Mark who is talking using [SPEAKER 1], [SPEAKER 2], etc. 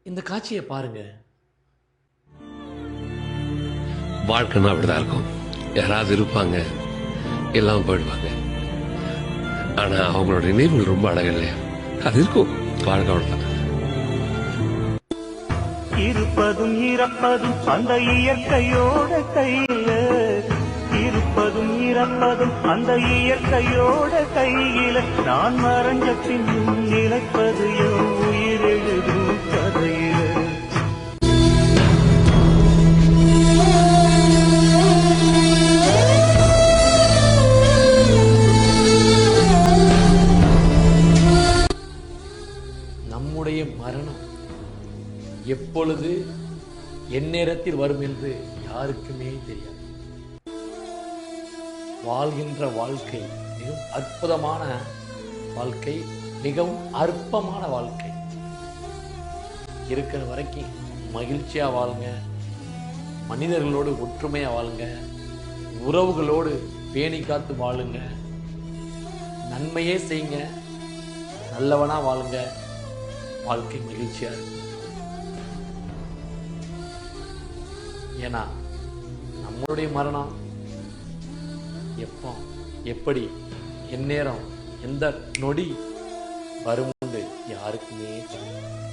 [SPEAKER 1] இந்த காட்சியை பாருங்க.
[SPEAKER 2] வாழ்க்கைன்னா அப்படிதான் இருக்கும். யாராவது இருப்பாங்க, எல்லாம் போயிடுவாங்க. ஆனா அவங்களோட நினைவுகள் ரொம்ப அழகு இல்லையா? அது இருக்கும். வாழ்க்கை அவ்வளவுதான்.
[SPEAKER 3] இருப்பதும் இறப்பதும் அந்த இயற்கையோட கையில, இருப்பதும் இறப்பதும் அந்த இயற்கையோட கையில, நான் மறைஞ்ச பின்னும் நிலைப்பது என் உயிர் எழுதும் கதையில.
[SPEAKER 1] நம்முடைய மரணம் எப்பொழுது எந்நேரத்தில் வரும் என்று யாருக்குமே தெரியாது. வாழ்கின்ற வாழ்க்கை மிகவும் அற்புதமான வாழ்க்கை, மிகவும் அற்பமான வாழ்க்கை. இருக்கிற வரைக்கும் மகிழ்ச்சியா வாழுங்க, மனிதர்களோடு ஒற்றுமையா வாழுங்க, உறவுகளோடு பேணி காத்து வாழுங்க, நன்மையே செய்யுங்க, நல்லவனா வாழுங்க. வாழ்க்கை மகிழ்ச்சியா இருக்கும். ஏன்னா நம்மளுடைய மரணம் எப்போ, எப்படி, எந்நேரம், எந்த நொடி வரும் யாருக்குமே தெரியும்.